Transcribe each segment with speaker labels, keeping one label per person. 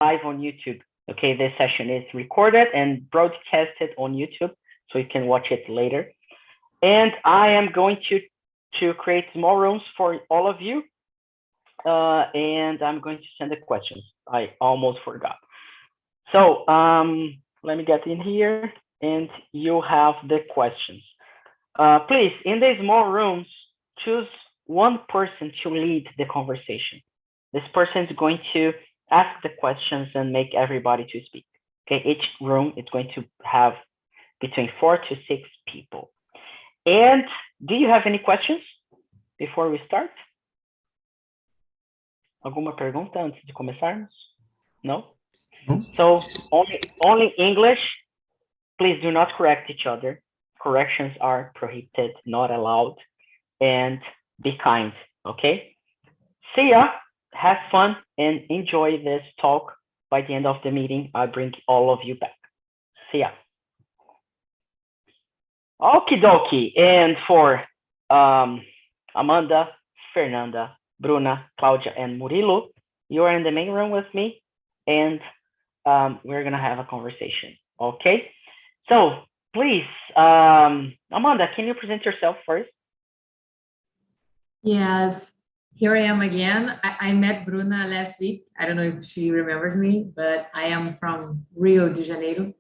Speaker 1: live on YouTube. Okay, this session is recorded and broadcasted on YouTube, so you can watch it later. And I am going to create small rooms for all of you, and I'm going to send the questions. I almost forgot. So let me get in here, and you have the questions. Please, in the small rooms, choose one person to lead the conversation. This person is going to ask the questions and make everybody to speak. Okay, each room is going to have between 4 to 6 people. And do you have any questions before we start? Alguma pergunta antes de começarmos? No? So only English. Please do not correct each other. Corrections are prohibited, not allowed. And be kind, okay? See ya. Have fun and enjoy this talk. By the end of the meeting, I bring all of you back. See ya. Okie dokie. And for Amanda, Fernanda, Bruna, Claudia, and Murilo, you are in the main room with me, and we're gonna have a conversation, okay? So please, Amanda, can you present yourself first?
Speaker 2: Yes, here I am again. I met Bruna last week. I don't know if she remembers me, but I am from Rio de Janeiro.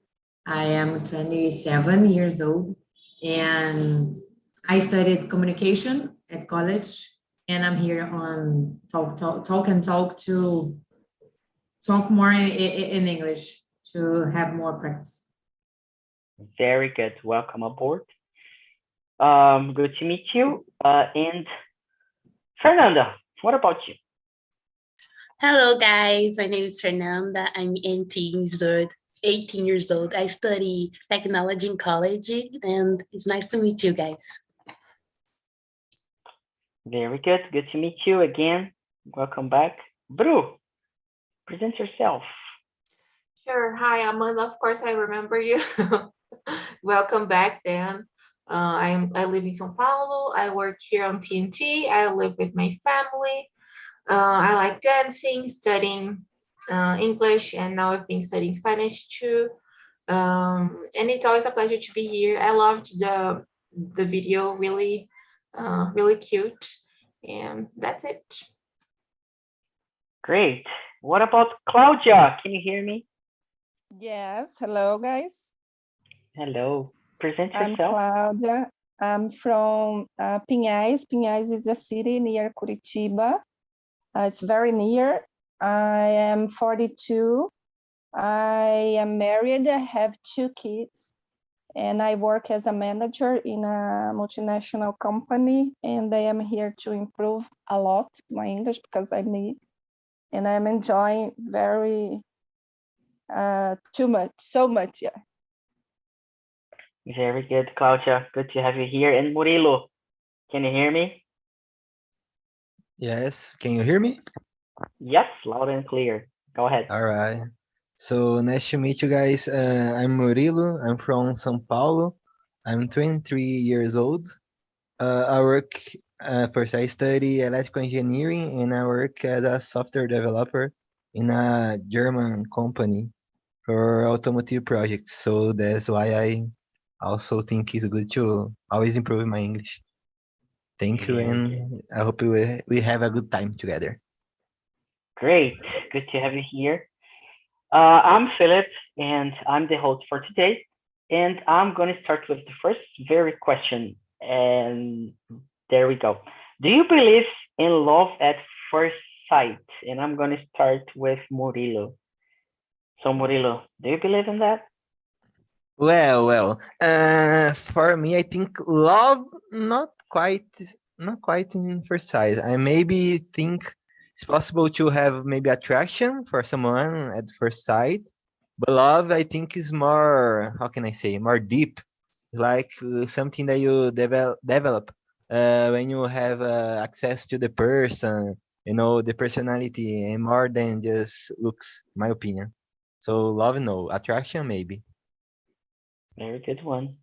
Speaker 2: I am 27 years old, and I studied communication at college, and I'm here on Talk to talk more in English to have more practice.
Speaker 1: Very good. Welcome aboard. Good to meet you. And Fernanda, what about you?
Speaker 3: Hello, guys. My name is Fernanda. I'm 18 years old. I study technology in college, and it's nice to meet you guys.
Speaker 1: Very good. Good to meet you again. Welcome back. Bru, present yourself.
Speaker 4: Sure. Hi, Amanda. Of course, I remember you. Welcome back, Dan. I live in São Paulo. I work here on TNT. I live with my family. I like dancing, studying English, and now I've been studying Spanish too. And it's always a pleasure to be here. I loved the video, really cute. And that's it.
Speaker 1: Great. What about Claudia? Can you hear me?
Speaker 5: Yes. Hello, guys.
Speaker 1: Hello. Present
Speaker 5: I'm
Speaker 1: yourself.
Speaker 5: Claudia. I'm from Pinhais. Pinhais is a city near Curitiba. It's very near. I am 42. I am married. I have 2 kids. And I work as a manager in a multinational company. And I am here to improve a lot my English because I need. And I'm enjoying very too much, so much, yeah.
Speaker 1: Very good, Claudia. Good to have you here. And Murilo, can you hear me?
Speaker 6: Yes, can you hear me?
Speaker 1: Yes, loud and clear. Go ahead.
Speaker 6: All right. So nice to meet you guys. I'm Murilo. I'm from São Paulo. I'm 23 years old. I work, first I study electrical engineering and I work as a software developer in a German company for automotive projects. So that's why I also think it's good to always improve my English. Thank you, and I hope we have a good time together.
Speaker 1: Great. Good to have you here. I'm Philip, and I'm the host for today. And I'm going to start with the first very question. And there we go. Do you believe in love at first sight? And I'm going to start with Murilo. So Murilo, do you believe in that?
Speaker 6: Well. For me, I think love not quite in first sight. I maybe think it's possible to have maybe attraction for someone at first sight, but love I think is more, how can I say, more deep. It's like something that you develop when you have access to the person, the personality, and more than just looks, in my opinion. So love, no. Attraction, maybe.
Speaker 1: Very good one.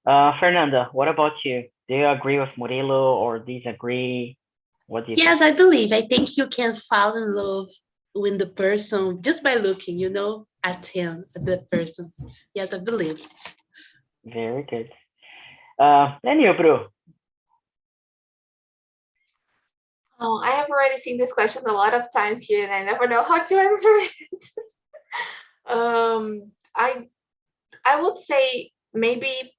Speaker 1: Fernanda, what about you? Do you agree with Murilo or disagree? What do you
Speaker 3: Yes,
Speaker 1: think?
Speaker 3: I believe. I think you can fall in love when the person, just by looking, at him, at the person. Yes, I believe.
Speaker 1: Very good. And you, Bru?
Speaker 4: Oh, I have already seen this question a lot of times here, and I never know how to answer it. I would say maybe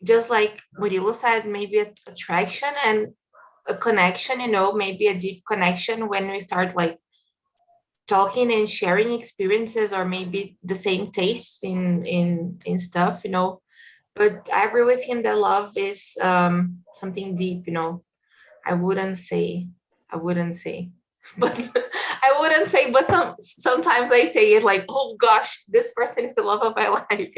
Speaker 4: just like Murilo said, maybe attraction and a connection, maybe a deep connection when we start like talking and sharing experiences, or maybe the same tastes in stuff, But I agree with him that love is something deep, I wouldn't say, but I wouldn't say, but sometimes I say it like, oh gosh, this person is the love of my life,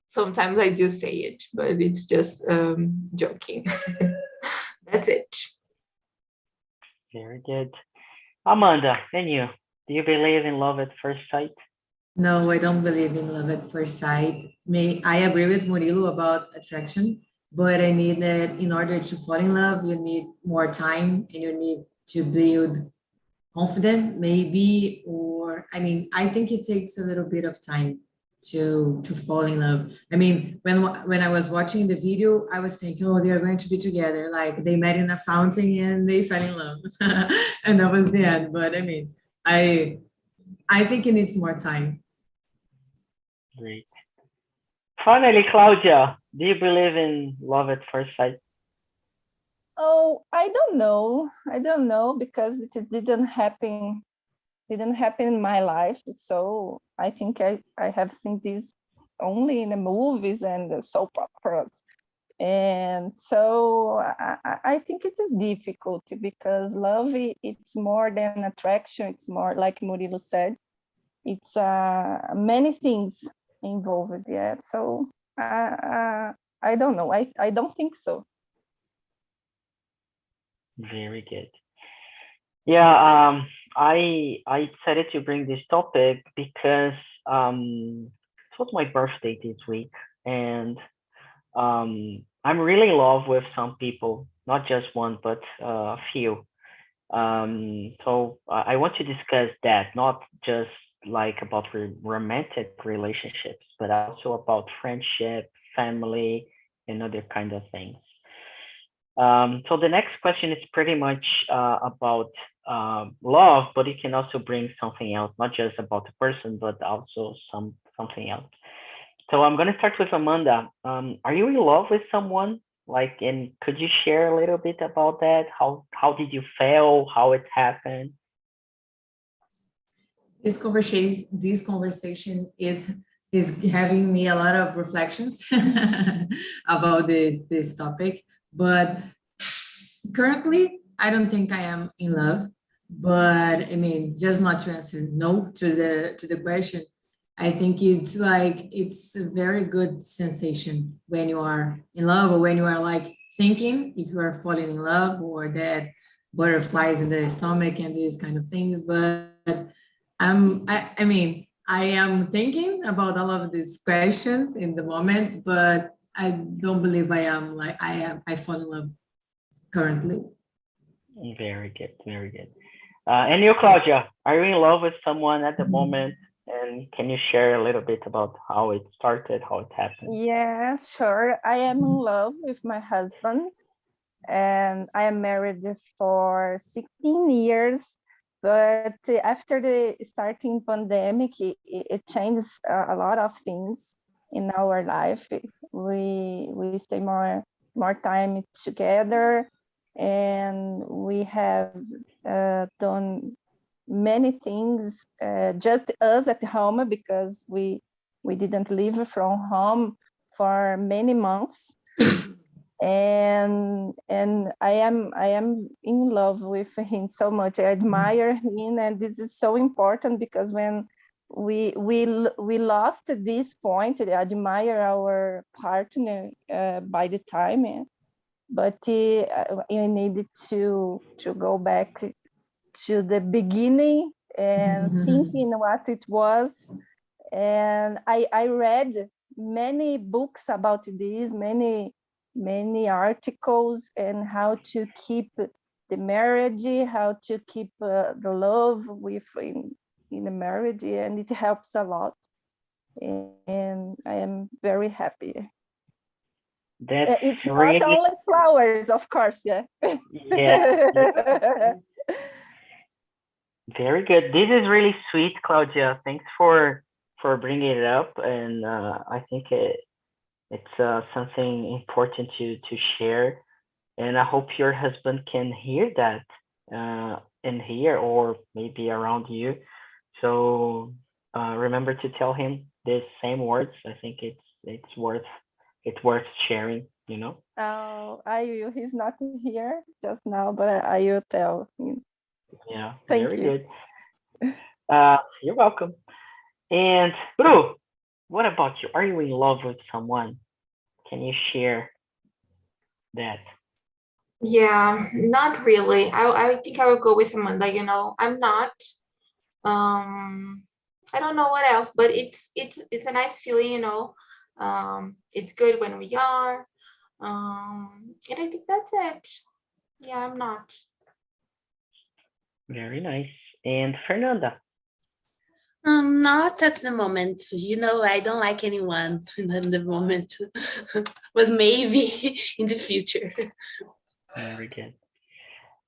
Speaker 4: Sometimes I do say it, but it's just joking. That's it.
Speaker 1: Very good. Amanda, and you? Do you believe in love at first sight?
Speaker 2: No, I don't believe in love at first sight. I agree with Murilo about attraction, but I need that in order to fall in love, you need more time and you need to build confidence, maybe, or I think it takes a little bit of time to fall in love. When I was watching the video, I was thinking, oh, they are going to be together. Like they met in a fountain and they fell in love, and that was the end. But I think it needs more time.
Speaker 1: Great. Finally, Claudia, do you believe in love at first sight?
Speaker 5: Oh, I don't know. I don't know because it didn't happen in my life. So I think I have seen this only in the movies and the soap operas. And so I think it is difficult because love, it's more than attraction. It's more like Murilo said. It's many things involved. Yeah. So I don't know. I don't think so.
Speaker 1: Very good. Yeah, I decided to bring this topic because it was my birthday this week, and I'm really in love with some people, not just one, but a few. So I want to discuss that, not just like about romantic relationships, but also about friendship, family, and other kind of things. So the next question is pretty much about love, but it can also bring something else, not just about the person, but also something else. So I'm going to start with Amanda. Are you in love with someone? Like, and could you share a little bit about that? How did you feel? How it happened?
Speaker 2: This conversation is having me a lot of reflections about this topic. But currently, I don't think I am in love. But just not to answer no to the question, I think it's a very good sensation when you are in love, or when you are like thinking if you are falling in love, or that butterflies in the stomach and these kind of things. But I am thinking about all of these questions in the moment, but I don't believe I fall in love currently.
Speaker 1: Very good, very good. And you, Claudia, are you in love with someone at the moment? And can you share a little bit about how it started, how it happened?
Speaker 5: Yeah, sure. I am in love with my husband, and I am married for 16 years. But after the starting pandemic, it changed a lot of things in our life. We stay more time together, and we have done many things, just us at home, because we didn't leave from home for many months. And I am in love with him so much. I admire him, and this is so important because when we lost this point, I admire our partner by the time, but I needed to go back to the beginning and thinking what it was. And I read many books about this, many articles, and how to keep the marriage, how to keep the love in the marriage, and it helps a lot. And I am very happy. It's
Speaker 1: really...
Speaker 5: not only flowers, of course, yeah.
Speaker 1: Yeah. Very good. This is really sweet, Claudia. Thanks for bringing it up, and I think it's something important to share. And I hope your husband can hear that in here or maybe around you. So remember to tell him the same words. I think it's worth sharing, you know.
Speaker 5: Oh, I will. He's not here just now, but I will tell him.
Speaker 1: Yeah,
Speaker 5: Thank
Speaker 1: very
Speaker 5: you.
Speaker 1: good. You're welcome. And Bru, what about you? Are you in love with someone? Can you share that?
Speaker 4: Yeah, not really. I think I will go with Amanda, you know. I'm not. I don't know what else, but it's a nice feeling, you know. It's good when we are. And I think that's it. Yeah, I'm not.
Speaker 1: Very nice. And Fernanda?
Speaker 3: Not at the moment. You know, I don't like anyone at the moment, but maybe in the future.
Speaker 1: Very good.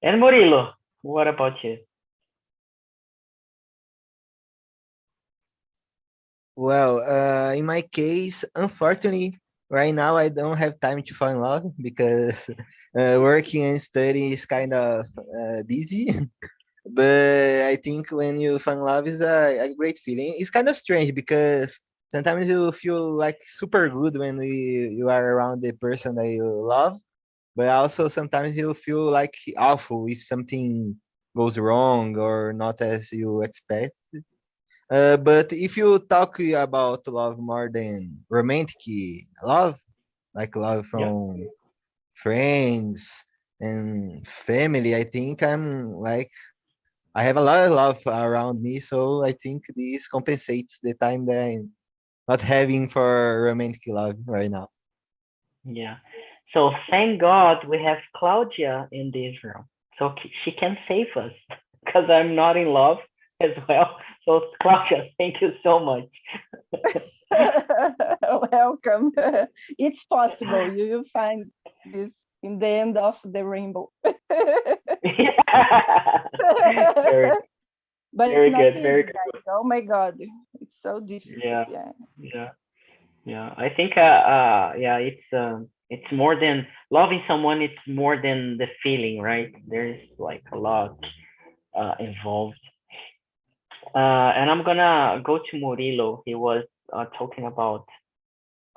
Speaker 1: And Murilo, what about you?
Speaker 6: Well, in my case, unfortunately, right now I don't have time to fall in love because working and study is kind of busy. But I think when you fall in love is a great feeling. It's kind of strange because sometimes you feel like super good when you are around the person that you love, but also sometimes you feel like awful if something goes wrong or not as you expect. But if you talk about love more than romantic love, like love
Speaker 1: Yeah.
Speaker 6: from friends and family, I think I'm like I have a lot of love around me, so I think this compensates the time that I'm not having for romantic love right now.
Speaker 1: Yeah. So thank God we have Claudia in this room. So she can save us because I'm not in love as well. So Claudia, thank you so much.
Speaker 5: Welcome. It's possible. You will find this in the end of the rainbow.
Speaker 1: Very,
Speaker 5: But
Speaker 1: very
Speaker 5: it's not
Speaker 1: good.
Speaker 5: easy,
Speaker 1: Very good.
Speaker 5: guys. Oh my God. It's so difficult.
Speaker 1: Yeah.
Speaker 5: Yeah.
Speaker 1: Yeah. Yeah. I think yeah, it's more than loving someone, it's more than the feeling, right? There's like a lot involved. And I'm gonna go to Murilo. He was talking about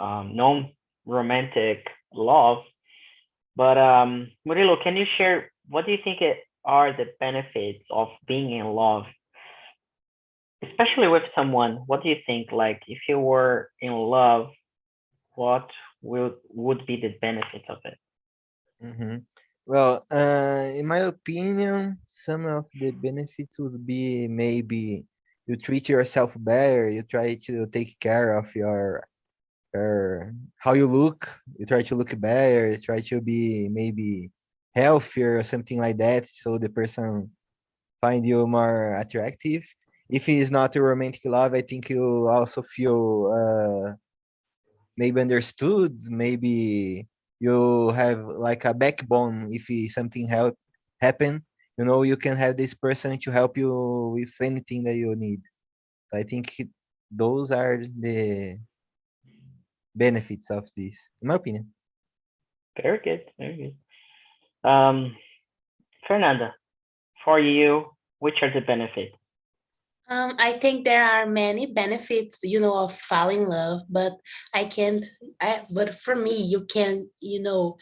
Speaker 1: non-romantic love. But Murilo, can you share what do you think are the benefits of being in love, especially with someone? What do you think? Like, if you were in love, what would be the benefit of it?
Speaker 6: hmm Well, in my opinion, some of the benefits would be maybe you treat yourself better, you try to take care of your how you look, you try to look better, you try to be maybe healthier or something like that, so the person find you more attractive. If it is not a romantic love, I think you also feel maybe understood, maybe you have like a backbone if something happen, you can have this person to help you with anything that you need. So I think those are the benefits of this, in my opinion.
Speaker 1: Very good. Very good. Fernanda, for you, which are the benefits?
Speaker 3: I think there are many benefits, you know, of falling in love, but I can't. But for me, you can, you know,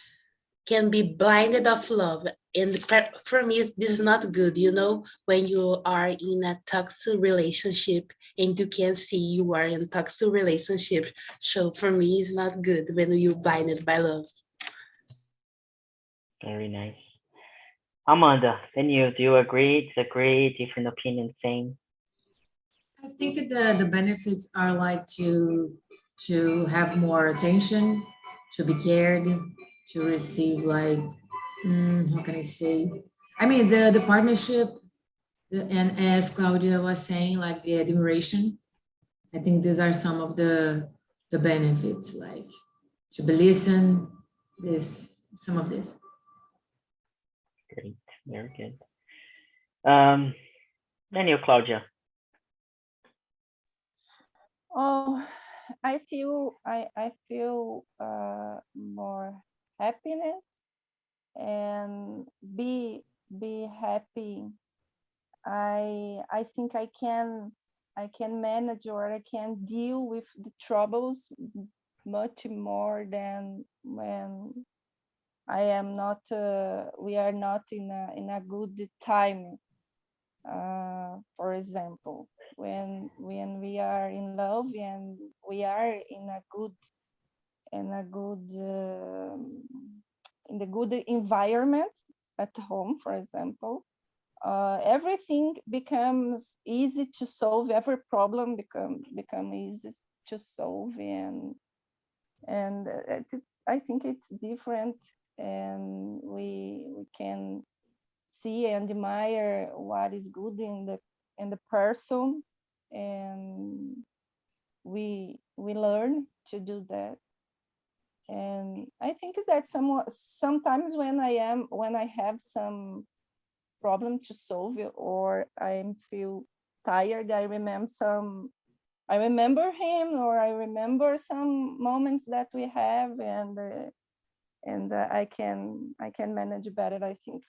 Speaker 3: can be blinded of love, and for me, this is not good. You know, when you are in a toxic relationship and you can see you are in a toxic relationship, so for me, it's not good when you blinded by love.
Speaker 1: Very nice. Amanda, and you, do you agree, disagree, different opinion, same?
Speaker 2: I think the benefits are like to have more attention, to be cared, to receive like how can I say I mean, the partnership, and as Claudia was saying, like the admiration, I think these are some of the benefits, like to be listened, some of this.
Speaker 1: Great, very good. Then you, Claudia.
Speaker 5: Oh, I feel more happiness and be happy. I think I can manage, or I can deal with the troubles much more than when I am not. We are not in a good time. For example, when we are in love and we are in a good in the good environment at home, for example, everything becomes easy to solve. Every problem become easy to solve, and I think it's different, and we can see and admire what is good in the person, and we learn to do that. And I think that sometimes when I have some problem to solve, or I feel tired, I remember him, or I remember some moments that we have, and I can manage better, I think.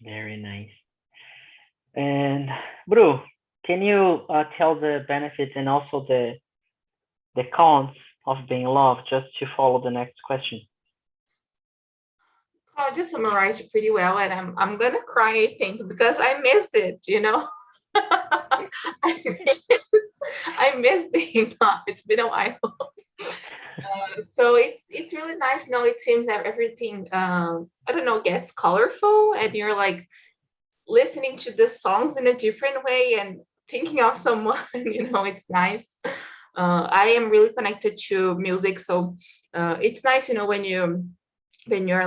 Speaker 1: Very nice. And Bru, can you tell the benefits and also the cons of being in love, just to follow the next question?
Speaker 4: I just summarized it pretty well, and I'm gonna cry, I think, because I miss it, you know. I miss being love. It's been a while. So it's really nice. No, it seems that everything I don't know, gets colorful, and you're like listening to the songs in a different way and thinking of someone. You know, it's nice. I am really connected to music, so it's nice, you know, when you're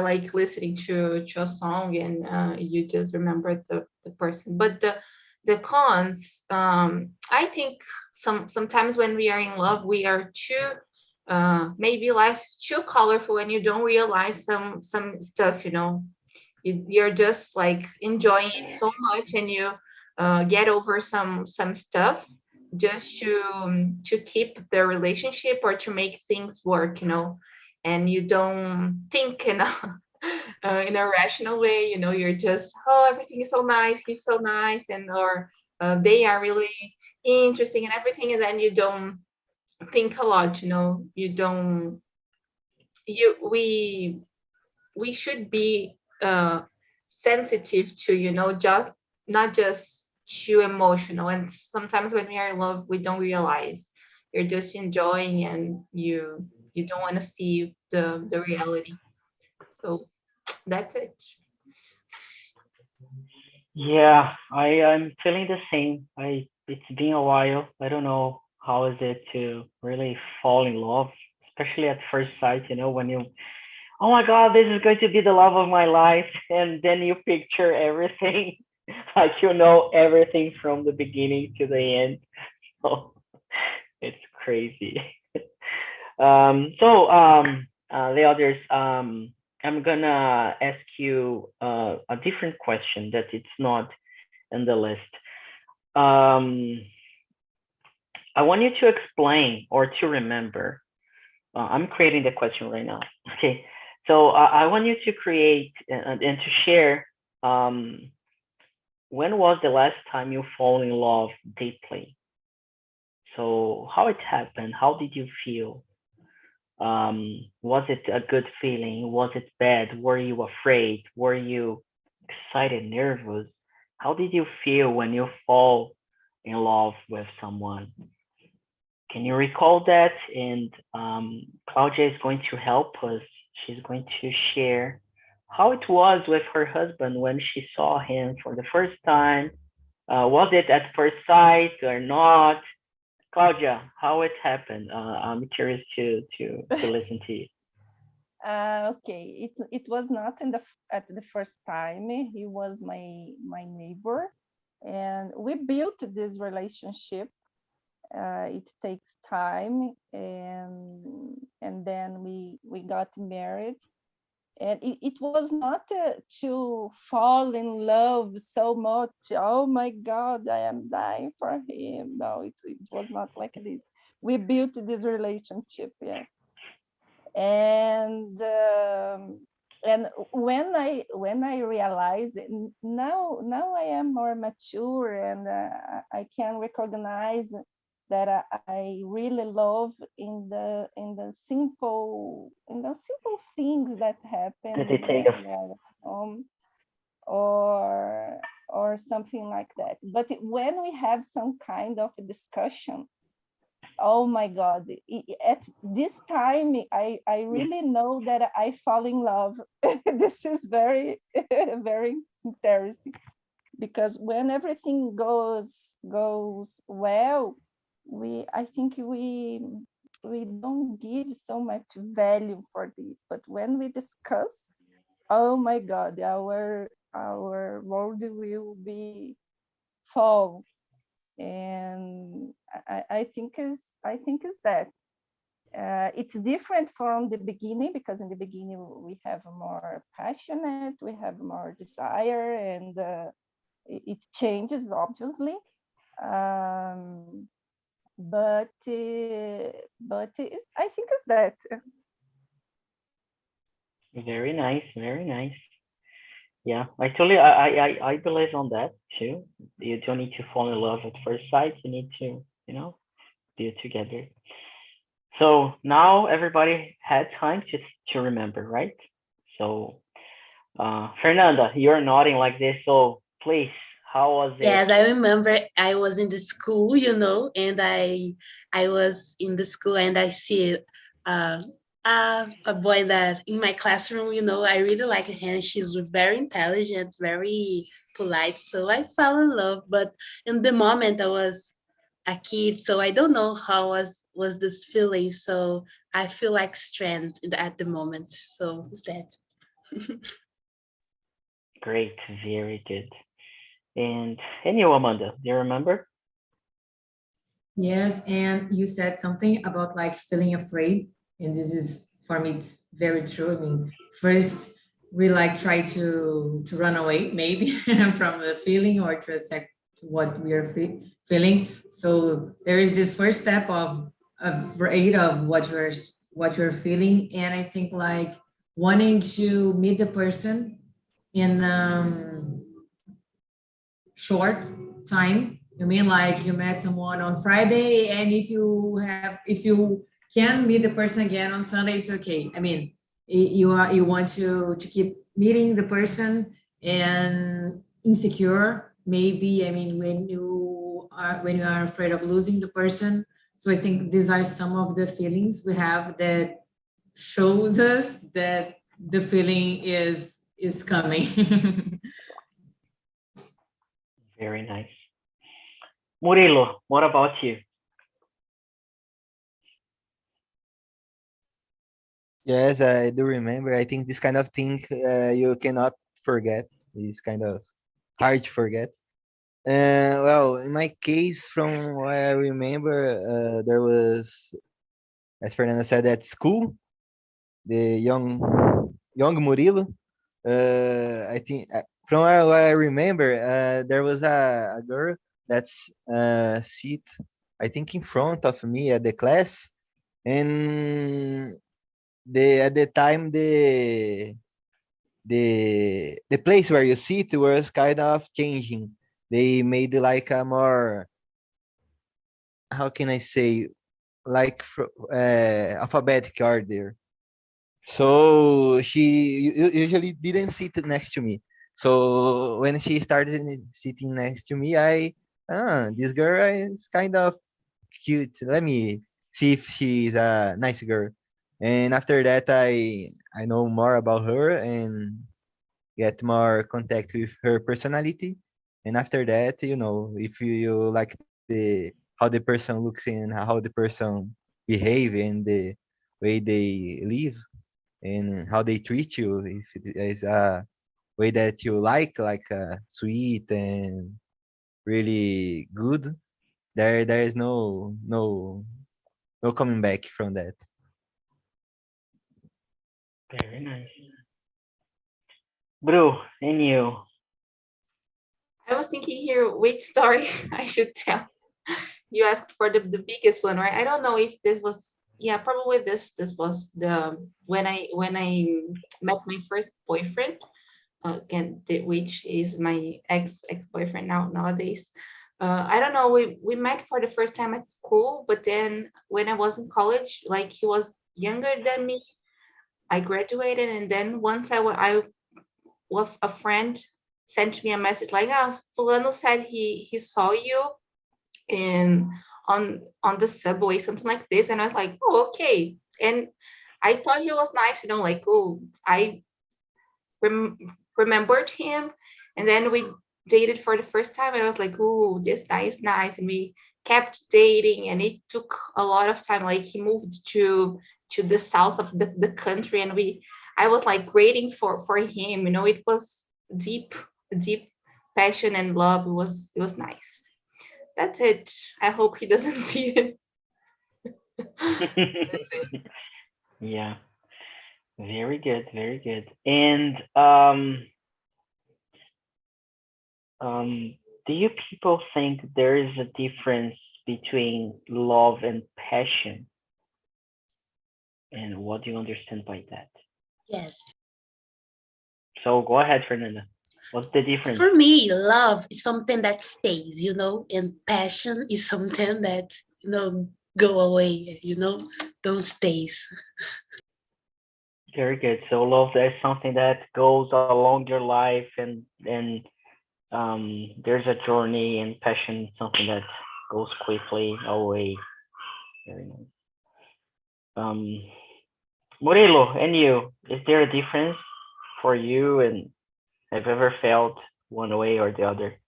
Speaker 4: like listening to a song, and you just remember the person. But the cons, I think sometimes when we are in love, we are too maybe life's too colorful, and you don't realize some stuff, you know. You're just like enjoying it so much, and you get over some stuff just to keep the relationship or to make things work, you know. And you don't think in a rational way, you know. You're just, oh, everything is so nice, he's so nice, and or they are really interesting and everything, and then you don't think a lot, you know. You don't you we should be sensitive to, you know, just not just too emotional. And sometimes when we are in love, we don't realize. You're just enjoying, and you don't want to see the reality. So that's it.
Speaker 1: Yeah, I'm feeling the same. It's been a while. I don't know how is it to really fall in love, especially at first sight, you know, when you, oh my God, this is going to be the love of my life, and then you picture everything, like you know everything from the beginning to the end. So it's crazy. The others, I'm gonna ask you a different question that it's not in the list. I want you to explain or to remember. I'm creating the question right now. Okay, so I want you to create and to share. When was the last time you fall in love deeply? So how it happened? How did you feel? Was it a good feeling? Was it bad? Were you afraid? Were you excited, nervous? How did you feel when you fall in love with someone? Can you recall that? And Claudia is going to help us. She's going to share how it was with her husband when she saw him for the first time. Was it at first sight or not? Claudia, how it happened? I'm curious to listen to you.
Speaker 5: Okay, it was not at the first time. He was my neighbor, and we built this relationship. It takes time, and then we got married. And it was not to fall in love so much. Oh my God, I am dying for him. No, it was not like this. We built this relationship, yeah. And when I realize it, now I am more mature, and I can recognize that I really love in the simple things that happen
Speaker 1: The details.
Speaker 5: at home, or something like that. But when we have some kind of discussion, oh my God, at this time, I really know that I fall in love. This is very, very interesting, because when everything goes well, I think we don't give so much value for this. But when we discuss, oh my God, our world will be fall. And I think is that it's different from the beginning, because in the beginning we have more passionate, we have more desire, and it changes obviously. But I think it's that.
Speaker 1: Very nice, very nice. Yeah, I believe on that too. You don't need to fall in love at first sight. You need to, be together. So now everybody had time to remember, right? So, Fernanda, you're nodding like this. So please, how was it?
Speaker 3: Yes, I remember I was in the school, and I was in the school and I see a boy that in my classroom, I really like her. She's very intelligent, very polite. So I fell in love. But in the moment I was a kid, so I don't know how was this feeling. So I feel like strength at the moment. So is that.
Speaker 1: Great, very good. And you, Amanda, do you remember?
Speaker 2: Yes, and you said something about like feeling afraid, and this is for me, it's very true. I mean, first we like try to run away maybe from the feeling, or to accept what we are feeling. So there is this first step of afraid of what you're feeling, and I think like wanting to meet the person in short time. You mean like you met someone on Friday, and if you can meet the person again on Sunday, it's okay. I mean, you want to keep meeting the person, and insecure maybe. I mean, when you are afraid of losing the person. So I think these are some of the feelings we have that shows us that the feeling is coming.
Speaker 1: Very nice. Murilo, what about you?
Speaker 6: Yes, I do remember. I think this kind of thing you cannot forget. It's kind of hard to forget. Well, in my case, from what I remember, there was, as Fernanda said, at school, the young Murilo. I think from what I remember, there was a girl that's sit, I think, in front of me at the class, and at the time the place where you sit was kind of changing. They made like a more, how can I say, like alphabetic order. So she usually didn't sit next to me. So when she started sitting next to me, this girl is kind of cute. Let me see if she's a nice girl. And after that, I know more about her and get more contact with her personality. And after that, if you like how the person looks and how the person behave and the way they live, and how they treat you. If it is a way that you like sweet and really good, there is no coming back from that.
Speaker 1: Very nice. Bru, and you?
Speaker 4: I was thinking here which story I should tell. You asked for the biggest one, right? I don't know if this was, yeah, probably this was the when I met my first boyfriend, which is my ex-boyfriend nowadays. I don't know, we met for the first time at school, but then when I was in college, like he was younger than me, I graduated, and then once a friend sent me a message like, ah, Fulano said he saw you in on the subway, something like this, and I was like, oh, okay. And I thought he was nice, like, oh, I rem- remembered him, and then we dated for the first time, and I was like, oh, this guy is nice, and we kept dating, and it took a lot of time. Like he moved to the south of the country, and I was like waiting for him. It was deep passion and love. It was nice. That's it. I hope he doesn't see it. That's it.
Speaker 1: Yeah, very good, very good. And do you people think there is a difference between love and passion? And what do you understand by that?
Speaker 3: Yes.
Speaker 1: So go ahead, Fernanda. What's the difference?
Speaker 3: For me, love is something that stays, and passion is something that, go away, don't stays.
Speaker 1: Very good. So love is something that goes along your life, and there's a journey, and passion something that goes quickly away. Very nice. Murilo, and you, is there a difference for you, and have you ever felt one way or the other?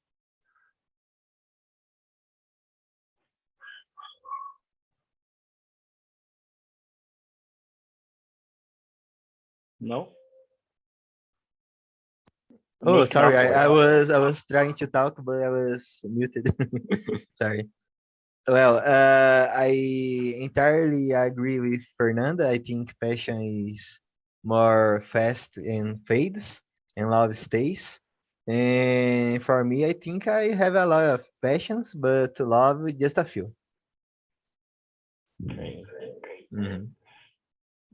Speaker 1: No?
Speaker 6: Oh,
Speaker 1: Nick,
Speaker 6: sorry,
Speaker 1: not
Speaker 6: I was trying to talk, but I was muted. Sorry. Well, I entirely agree with Fernanda. I think passion is more fast and fades, and love stays. And for me, I think I have a lot of passions, but love just a few.
Speaker 1: great, great.
Speaker 6: Mhm.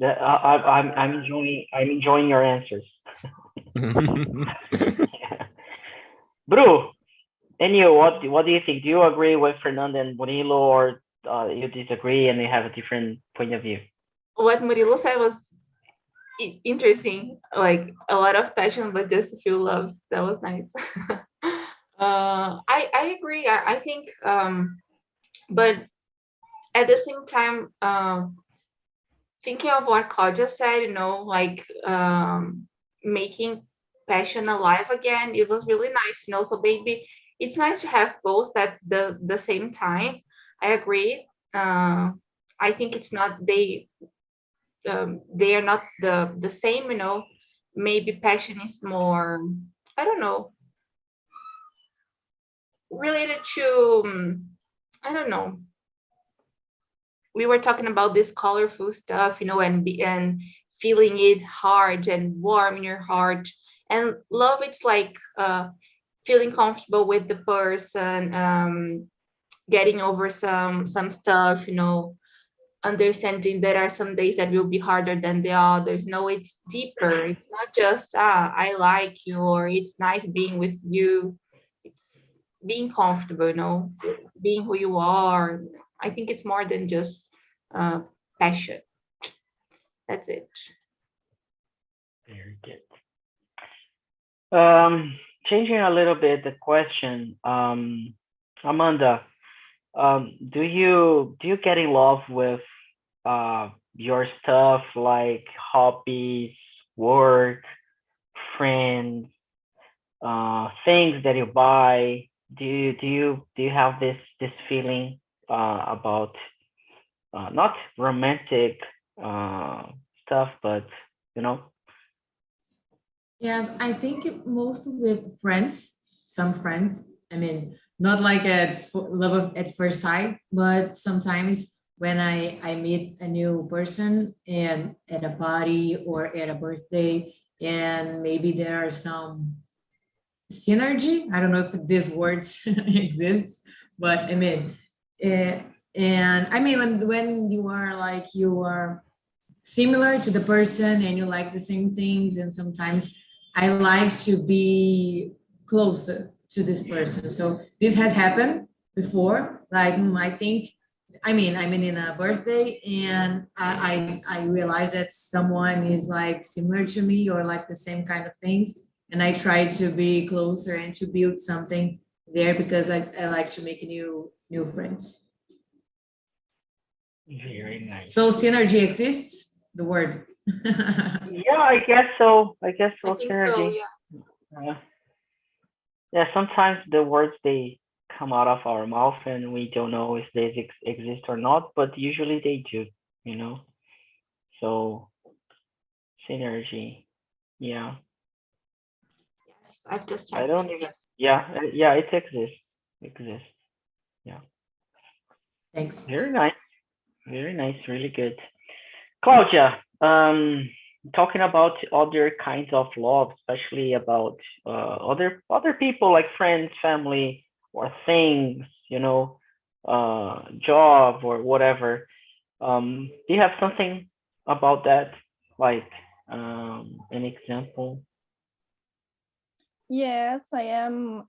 Speaker 1: I'm enjoying your answers. Bru, and you, what do you think? Do you agree with Fernando and Murilo, or you disagree and you have a different point of view?
Speaker 4: What Murilo said was interesting, like a lot of passion, but just a few loves. That was nice. I agree. I think, but at the same time, thinking of what Claudia said, like making passion alive again, it was really nice, So maybe it's nice to have both at the same time. I agree. I think it's not they are not the same, Maybe passion is more, I don't know, related to, I don't know. We were talking about this colorful stuff, and feeling it hard and warm in your heart. And love, it's like feeling comfortable with the person, getting over some stuff, understanding there are some days that will be harder than the others. No, it's deeper. It's not just I like you, or it's nice being with you. It's being comfortable, being who you are. I think it's more than just passion. That's it.
Speaker 1: Very good. Changing a little bit the question, Amanda, do you get in love with your stuff, like hobbies, work, friends, things that you buy? Do you have this feeling about not romantic stuff, but you know?
Speaker 2: Yes, I think most with friends, some friends, I mean, not like love at first sight, but sometimes when I meet a new person and at a party or at a birthday, and maybe there are some synergy. I don't know if these words exists, but I mean, eh, and I mean when you are like you are similar to the person and you like the same things, and sometimes I like to be closer to this person. So this has happened before. Like I think, I'm in a birthday and I realize that someone is like similar to me or like the same kind of things, and I try to be closer and to build something there because I like to make new friends.
Speaker 1: Very nice.
Speaker 2: So synergy exists, the word.
Speaker 1: Yeah, I guess so. I guess
Speaker 4: I
Speaker 1: so,
Speaker 4: think so,
Speaker 1: synergy.
Speaker 4: yeah.
Speaker 1: Yeah, sometimes the words they come out of our mouth and we don't know if they exist or not, but usually they do, you know? So, synergy. Yeah.
Speaker 4: Yes, I've just
Speaker 1: I
Speaker 4: checked.
Speaker 1: don't even,
Speaker 4: Yes.
Speaker 1: yeah, yeah, it exists. Exists. Yeah.
Speaker 2: Thanks.
Speaker 1: Very nice. Very nice. Really good. Claudia, talking about other kinds of love, especially about other people like friends, family, or things, you know, job or whatever. Do you have something about that, like an example?
Speaker 5: Yes, I am.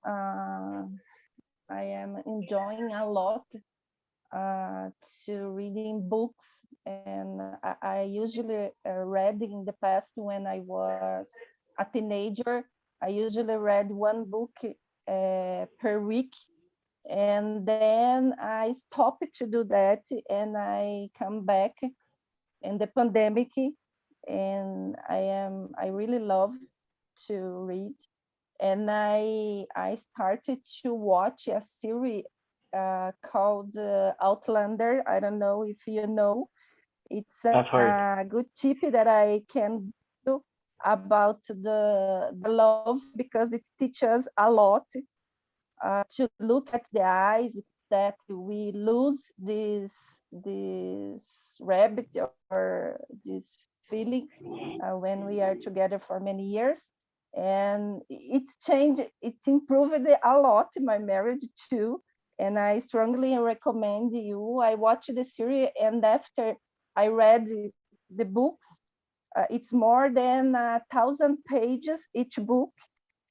Speaker 5: I am enjoying a lot to reading books, and I usually read in the past when I was a teenager. I usually read one book per week, and then I stopped to do that, and I come back in the pandemic, and I really love to read, and I started to watch a series called Outlander. I don't know if you know. It's
Speaker 1: I've heard.
Speaker 5: a good tip that I can do about the love, because it teaches a lot to look at the eyes, that we lose this rabbit or this feeling when we are together for many years. And it changed, it improved a lot in my marriage too. And I strongly recommend you. I watched the series, and after I read the books, it's more than 1,000 pages each book,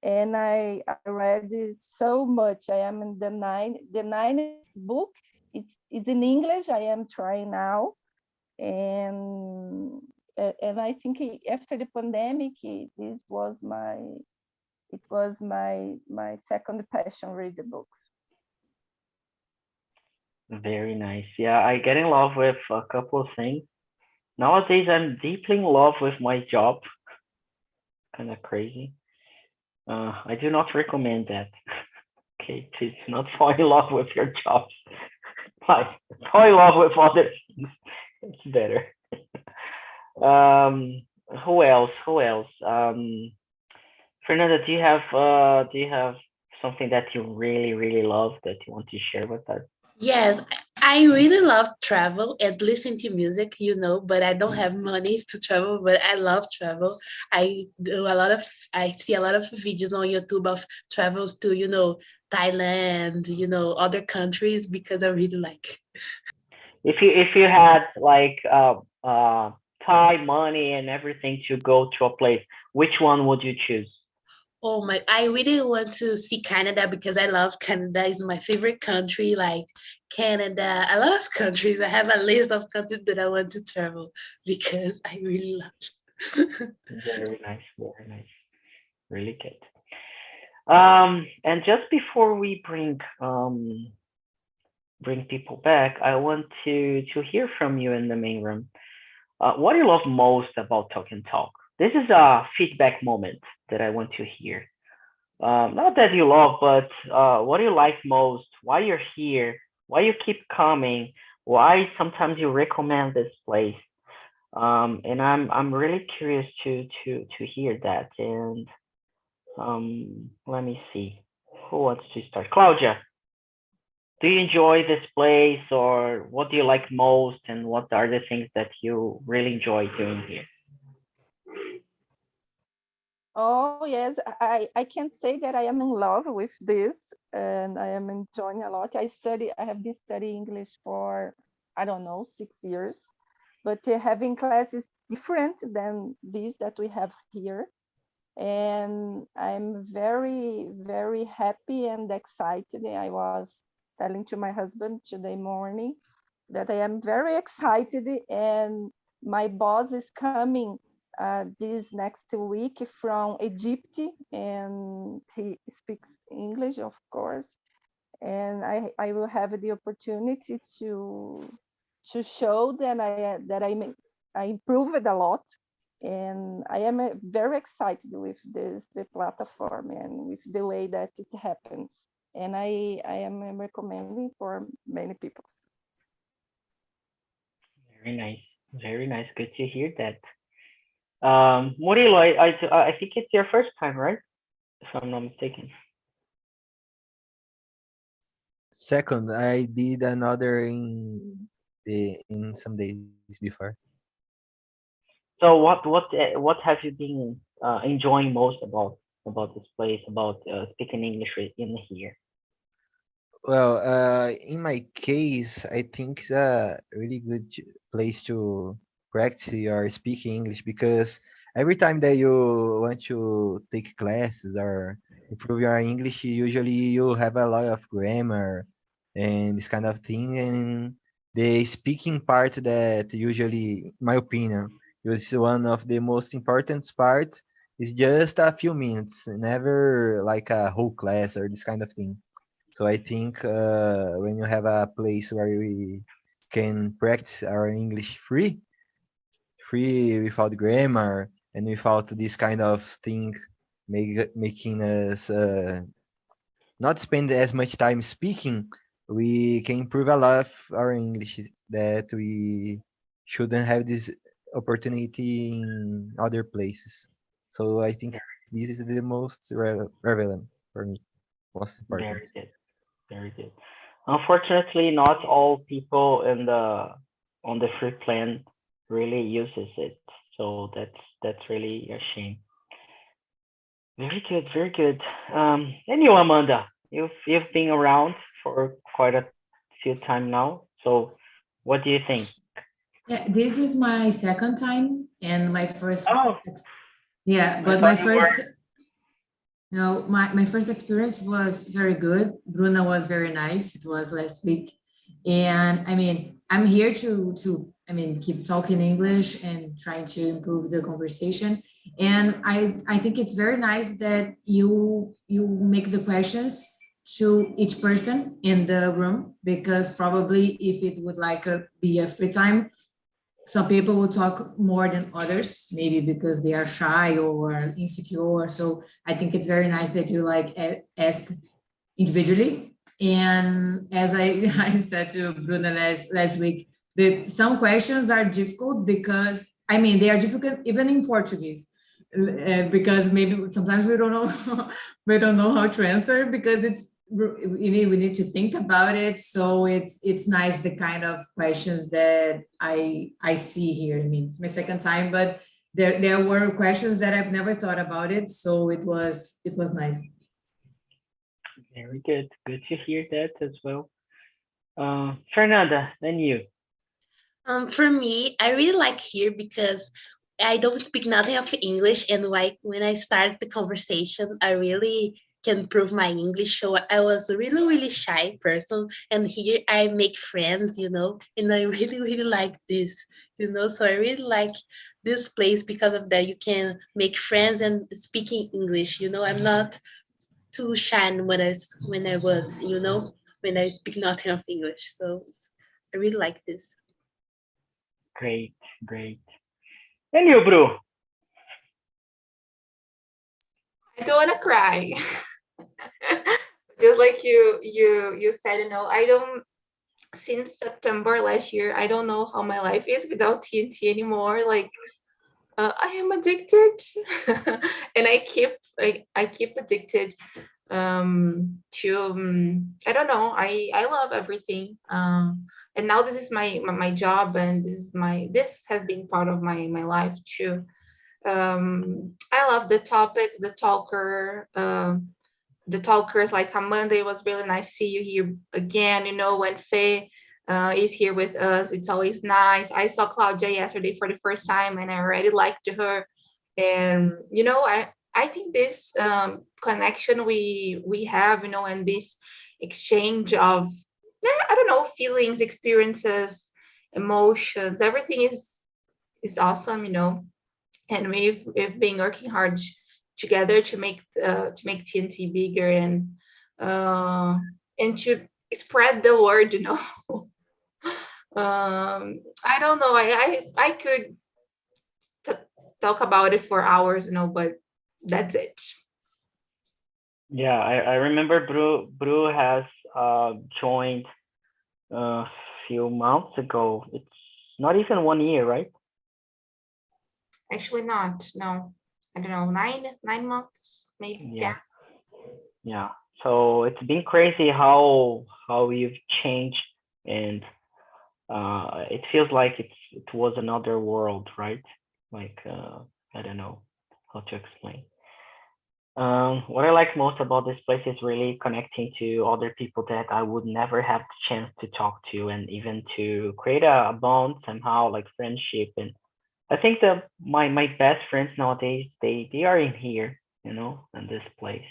Speaker 5: and I read it so much. I am in the ninth book. It's in English. I am trying now, and I think after the pandemic, this was my second passion, read the books.
Speaker 1: Very nice. Yeah, I get in love with a couple of things. Nowadays, I'm deeply in love with my job. Kind of crazy. I do not recommend that. Okay, please not fall in love with your jobs. Like, fall in love with other things. It's better. Who else? Who else? Fernanda, do you have something that you really, really love that you want to share with us?
Speaker 3: Yes, I really love travel and listen to music, but I don't have money to travel, but I love travel. I do I see a lot of videos on YouTube of travels to, Thailand, other countries because I really like.
Speaker 1: If you had like time, money, and everything to go to a place, which one would you choose?
Speaker 3: Oh my, I really want to see Canada because I love Canada. It's my favorite country, like Canada, a lot of countries. I have a list of countries that I want to travel because I really love.
Speaker 1: Very nice, very nice, really good. And just before we bring people back, I want to hear from you in the main room. What do you love most about Talk and Talk? This is a feedback moment that I want to hear. Not that you love, but what do you like most? Why you're here? Why you keep coming? Why sometimes you recommend this place? And I'm really curious to hear that. And let me see, who wants to start? Claudia, do you enjoy this place, or what do you like most, and what are the things that you really enjoy doing here?
Speaker 5: Oh yes, I can say that I am in love with this, and I am enjoying a lot. I have been studying English for, I don't know, 6 years, but having classes different than these that we have here. And I'm very, very happy and excited. I was telling to my husband today morning that I am very excited, and my boss is coming this next week from Egypt, and he speaks English, of course. And I will have the opportunity to show I improved a lot, and I am very excited with the platform and with the way that it happens. And I am recommending for many people.
Speaker 1: Very nice, very nice. Good to hear that. Murilo, I think it's your first time, right? If I'm not mistaken.
Speaker 6: Second, I did another in some days before.
Speaker 1: So what have you been enjoying most about this place, about speaking English in here?
Speaker 6: Well, in my case, I think it's a really good place to practice your speaking English, because every time that you want to take classes or improve your English, usually you have a lot of grammar and this kind of thing. And the speaking part, that usually, in my opinion, is one of the most important parts, is just a few minutes, never like a whole class or this kind of thing. So I think when you have a place where we can practice our English free without grammar and without this kind of thing making us not spend as much time speaking, we can improve a lot of our English, that we shouldn't have this opportunity in other places. So I think this is the most relevant for me, most important.
Speaker 1: Very good, very good. Unfortunately, not all people in the on the free plan really uses it, so that's really a shame. Very good, very good. And you, Amanda, you've been around for quite a few time now. So, what do you think?
Speaker 2: Yeah, this is my second time and my first.
Speaker 1: Oh,
Speaker 2: Yeah,
Speaker 1: I
Speaker 2: but
Speaker 1: thought
Speaker 2: my
Speaker 1: you were.
Speaker 2: first, no, my first experience was very good. Bruna was very nice. It was last week. And I mean, I'm here to keep talking English and trying to improve the conversation. And I think it's very nice that you make the questions to each person in the room, because probably if it would be a free time, some people will talk more than others, maybe because they are shy or insecure. So I think it's very nice that you ask individually. And as I said to Bruna last week, that some questions are difficult because I mean they are difficult even in Portuguese, because maybe sometimes we don't know we don't know how to answer, because we need to think about it. So it's nice, the kind of questions that I see here. I mean, it's my second time, but there were questions that I've never thought about it, so it was nice.
Speaker 1: Very good. Good to hear that as well. Fernanda, then you.
Speaker 3: For me, I really like here because I don't speak nothing of English, and like when I start the conversation, I really can prove my English. So I was a really, really shy person, and here I make friends, and I really, really like this. So I really like this place because of that. You can make friends and speaking English. I'm not too shy when I was, when I speak nothing of English. So I really like this.
Speaker 1: Great, great. And you, Bru.
Speaker 4: I don't want to cry. Just like you said, I don't since September last year. I don't know how my life is without TNT anymore. Like I am addicted, and I keep addicted to I don't know. I love everything. And now this is my job, and this has been part of my life too. I love the topics, the talkers like Amanda. It was really nice to see you here again. You know, when Faye is here with us, it's always nice. I saw Claudia yesterday for the first time, and I already liked her. And you know, I think this connection we have, you know, and this exchange of I don't know, feelings, experiences, emotions, everything is awesome, you know. And we've been working hard together to make TNT bigger uh, and to spread the word, you know. I don't know. I could t- talk about it for hours, you know, but that's it.
Speaker 1: Yeah, I remember Bru has joined a few months ago. It's not even 1 year, right?
Speaker 4: Actually, not. No, I don't know. 9 months, maybe.
Speaker 1: Yeah, yeah. So it's been crazy how you've changed, and it feels like it was another world, right? Like I don't know how to explain. What I like most about this place is really connecting to other people that I would never have the chance to talk to, and even to create a bond somehow, like friendship. And I think that my best friends nowadays, they are in here, you know, in this place.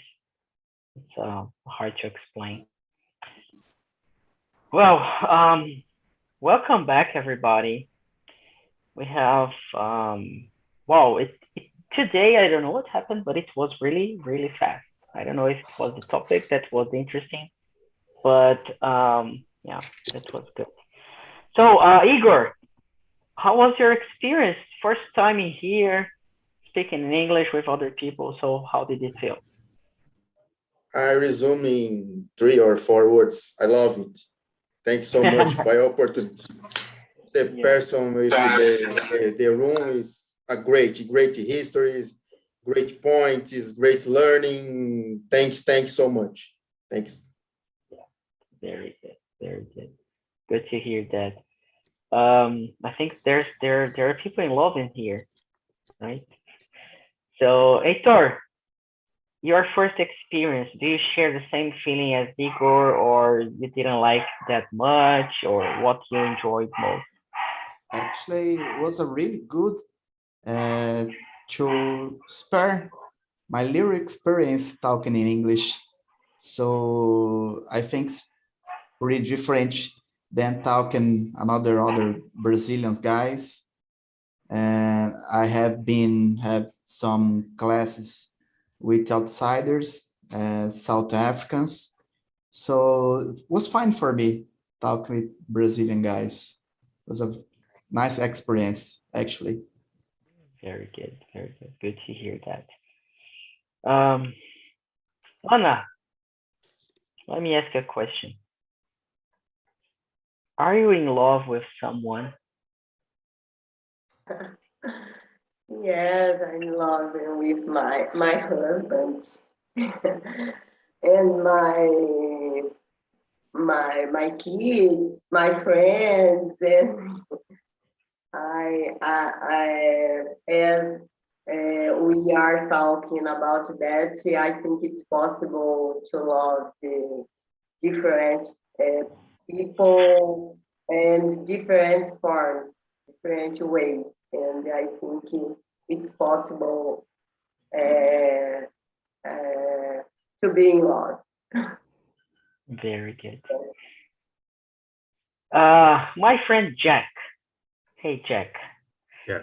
Speaker 1: It's hard to explain. Well, welcome back, everybody. We have wow, today I don't know what happened, but it was really fast. I don't know if it was the topic that was interesting, but yeah, that was good. So Igor, how was your experience? First time in here, speaking in English with other people. So how did it feel?
Speaker 7: I resume in 3 or 4 words. I love it. Thanks so much by opportunity. The
Speaker 1: Yeah,
Speaker 7: person with the room is a great histories, great points, great learning. Thanks so much. Thanks.
Speaker 1: very good, very good. Good to hear that. I think there are people in love in here, right? So Heitor, your first experience, do you share the same feeling as Igor, or you didn't like that much, or what you enjoyed most?
Speaker 8: Actually, it was a really good uh, to spare my little experience talking in English. So I think it's pretty different than talking other Brazilians guys. And I have some classes with outsiders, South Africans. So it was fine for me talking with Brazilian guys. It was a nice experience, actually.
Speaker 1: Very good, very good. Good to hear that. Um, Anna, let me ask you a question. Are you in love with someone?
Speaker 9: Yes, I'm in love with my husband and my kids, my friends, and I as we are talking about that, I think it's possible to love the different uh, people and different forms, different ways, and I think it's possible uh, to be in love.
Speaker 1: Very good. My friend Jack. Hey Jack.
Speaker 10: Yeah.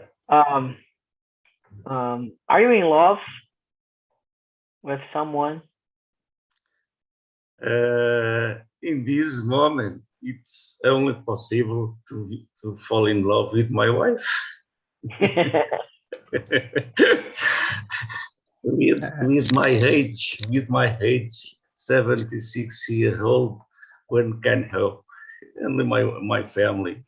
Speaker 1: Are you in love with someone?
Speaker 10: In this moment, it's only possible to fall in love with my wife. with my age, 76 years old, one can help. and my family,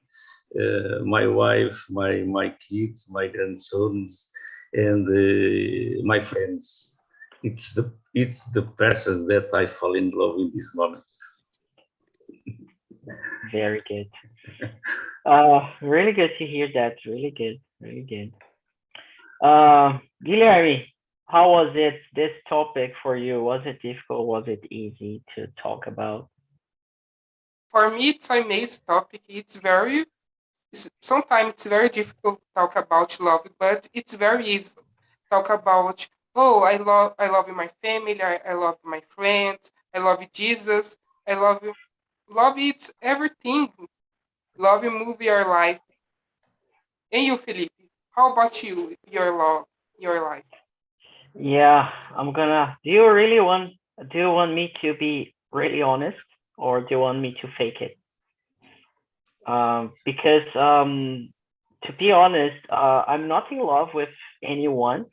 Speaker 10: my wife, my kids, my grandsons, and my friends. It's the person that I fall in love in this moment.
Speaker 1: Very good. Really good to hear that. Really good. Really good. Guilherme, how was it, this topic for you? Was it difficult? Was it easy to talk about?
Speaker 11: For me, it's an amazing topic. Sometimes it's very difficult to talk about love, but it's very easy to talk about, oh, I love my family, I love my friends, I love Jesus, I love it's everything. Love move your life. And you, Felipe, how about you, your life?
Speaker 1: Yeah, I'm gonna. Do you want me to be really honest, or do you want me to fake it? Because to be honest, I'm not in love with anyone.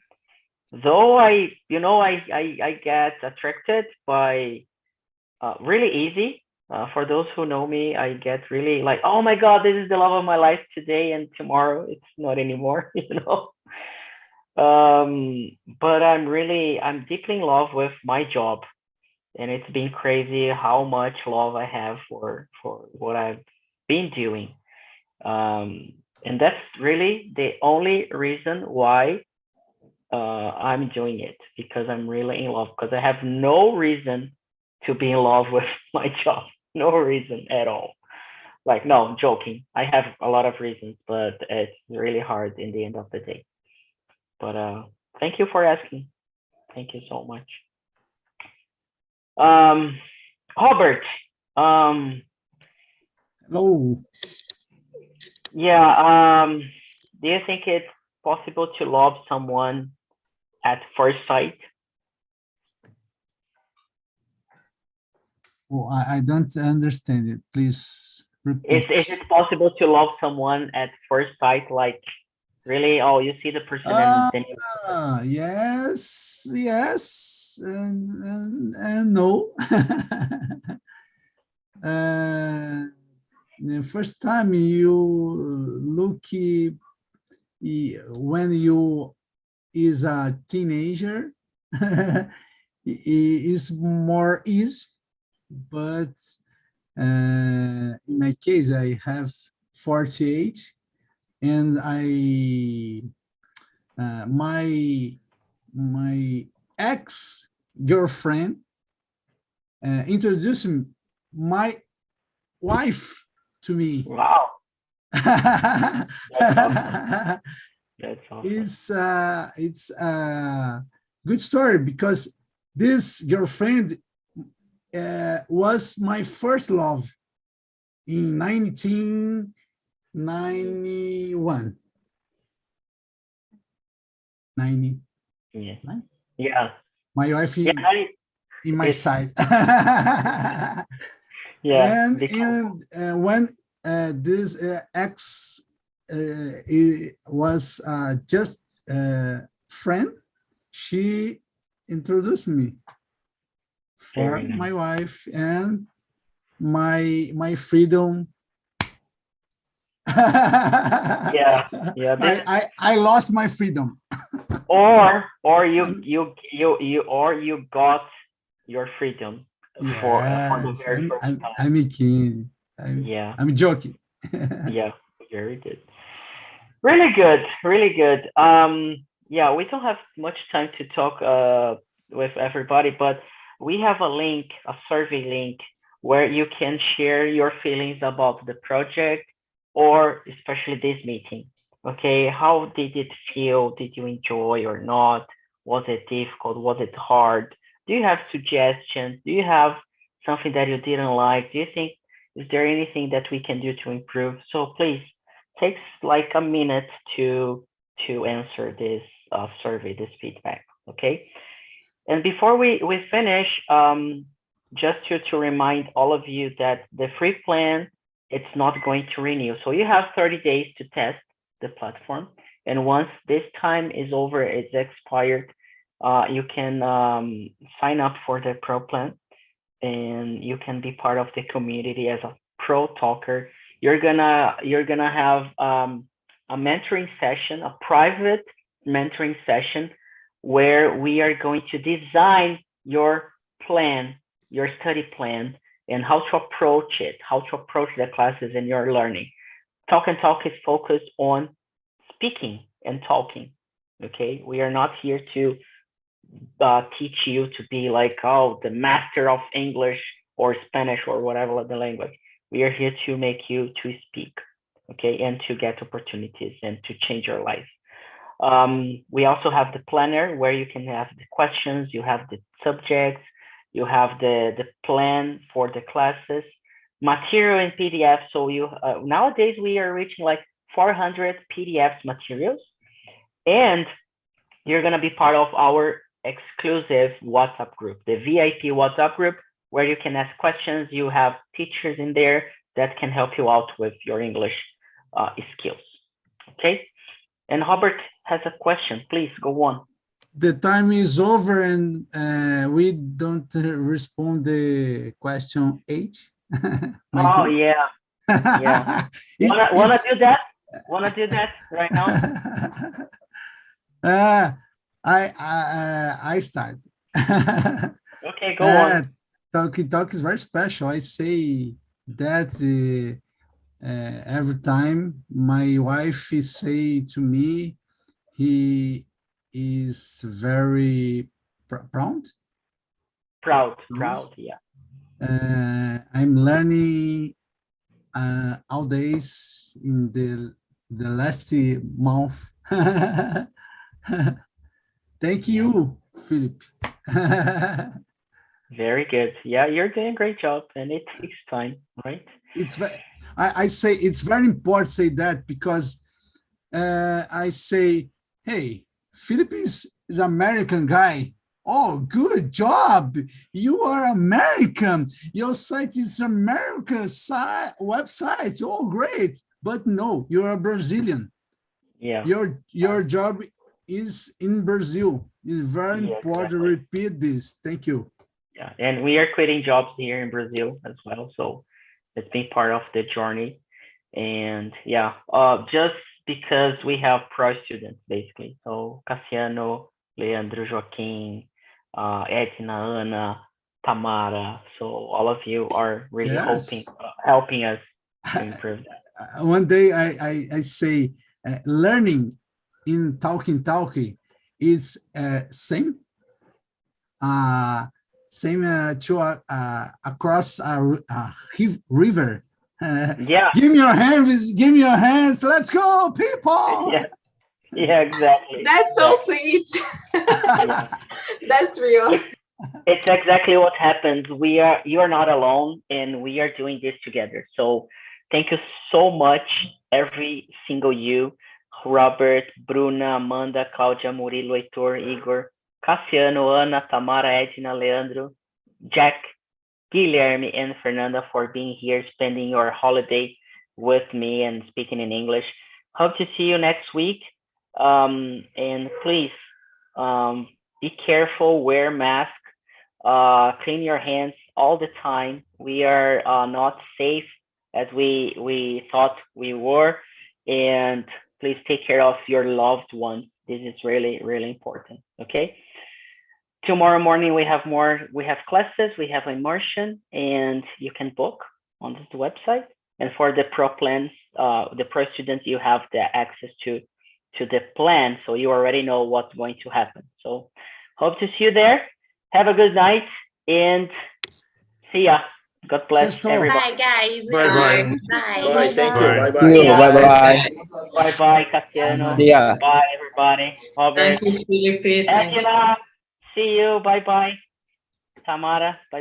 Speaker 1: Though I get attracted by really easy. For those who know me, I get really like, oh my God, this is the love of my life today, and tomorrow it's not anymore, But I'm deeply in love with my job, and it's been crazy how much love I have for what I've been doing. And that's really the only reason why I'm doing it, because I'm really in love. Because I have no reason to be in love with my job, no reason at all. Like, no, I'm joking. I have a lot of reasons, but it's really hard in the end of the day. But thank you for asking. Thank you so much. Robert,
Speaker 12: Hello.
Speaker 1: yeah, do you think it's possible to love someone at first sight?
Speaker 12: Oh, I don't understand it. Please repeat.
Speaker 1: Is it possible to love someone at first sight? Like, really, oh, you see the person and then you...
Speaker 12: Yes, yes, and no. The first time you look when you is a teenager, is more easy, but in my case, I have 48, and my ex-girlfriend introduced my wife to me.
Speaker 1: Wow. That's awesome. That's awesome.
Speaker 12: It's a good story, because this girlfriend was my first love in 1991. 90.
Speaker 1: Yeah.
Speaker 12: Right?
Speaker 1: Yeah.
Speaker 12: My wife
Speaker 1: Yeah,
Speaker 12: in my side.
Speaker 1: Yeah.
Speaker 12: And when this ex was just friend, she introduced me for
Speaker 1: Very nice.
Speaker 12: my wife and my freedom.
Speaker 1: Yeah, yeah.
Speaker 12: I lost my freedom.
Speaker 1: Or you got your freedom for the
Speaker 12: Yes,
Speaker 1: very first time.
Speaker 12: I'm kidding.
Speaker 1: Yeah.
Speaker 12: I'm joking.
Speaker 1: Yeah, very good. Really good, really good. Yeah, we don't have much time to talk with everybody, but we have a link, a survey link, where you can share your feelings about the project, or especially this meeting. Okay, how did it feel? Did you enjoy or not? Was it difficult? Was it hard? Do you have suggestions? Do you have something that you didn't like? Do you think, is there anything that we can do to improve? So please, takes like a minute to answer this survey, this feedback. Okay. And before we finish, just to remind all of you that the free plan, it's not going to renew. So you have 30 days to test the platform. And once this time is over, it's expired, you can sign up for the pro plan, and you can be part of the community as a pro talker, you're gonna have a mentoring session, a private mentoring session, where we are going to design your plan, your study plan, and how to approach it, how to approach the classes and your learning. Talk and Talk is focused on speaking and talking. Okay, we are not here to teach you to be like, oh, the master of English or Spanish or whatever the language. We are here to make you to speak, okay, and to get opportunities and to change your life. We also have the planner where you can have the questions, you have the subjects, you have the plan for the classes, material in PDF. So you nowadays we are reaching like 400 PDFs materials, and you're gonna be part of our exclusive WhatsApp group, the VIP WhatsApp group, where you can ask questions. You have teachers in there that can help you out with your English skills. Okay, and Robert has a question. Please go on.
Speaker 12: The time is over, and we don't respond the question 8.
Speaker 1: Oh yeah, yeah. Wanna do that? Wanna do that right now?
Speaker 12: I start.
Speaker 1: Okay, go on.
Speaker 12: Talk is very special. I say that every time my wife say to me, he is very proud.
Speaker 1: Proud, yeah.
Speaker 12: I'm learning all days in the last month. Thank you, Philip.
Speaker 1: Very good. Yeah, you're doing a great job, and it takes time, right?
Speaker 12: I say it's very important to say that, because I say, hey, Philip is American guy. Oh, good job. You are American. Your site is American website. Oh, great. But no, you're a Brazilian.
Speaker 1: Yeah.
Speaker 12: Your job is in Brazil. It's very important to repeat this. Thank you.
Speaker 1: Yeah, and we are creating jobs here in Brazil as well. So it's been part of the journey. And yeah, just because we have pro students, basically. So Cassiano, Leandro, Joaquim, Edna, Ana, Tamara. So all of you are really helping us to improve that.
Speaker 12: One day I say learning in talking is same to across a river.
Speaker 1: Yeah.
Speaker 12: Give me your hands. Let's go, people.
Speaker 1: Yeah, exactly.
Speaker 4: That's so sweet. That's real.
Speaker 1: It's exactly what happens. You are not alone, and we are doing this together. So thank you so much, every single you, Robert, Bruna, Amanda, Claudia, Murilo, Heitor, Igor, Cassiano, Ana, Tamara, Edna, Leandro, Jack, Guilherme, and Fernanda for being here, spending your holiday with me and speaking in English. Hope to see you next week. And please be careful, wear mask, clean your hands all the time. We are not safe as we thought we were, and please take care of your loved ones. This is really, really important. Okay. Tomorrow morning we have classes, we have immersion, and you can book on this website. And for the pro plans, the pro students, you have the access to the plan, so you already know what's going to happen. So hope to see you there. Have a good night, and see ya. God bless everybody.
Speaker 3: Bye, guys.
Speaker 7: Bye.
Speaker 3: Bye.
Speaker 7: Bye. Thank you.
Speaker 10: Bye.
Speaker 7: Bye.
Speaker 13: Bye.
Speaker 1: Bye bye, Cassiano.
Speaker 13: See ya.
Speaker 1: Bye, everybody. Robert.
Speaker 9: Thank you, Felipe.
Speaker 1: Edna, see you. Bye bye. Tamara, bye.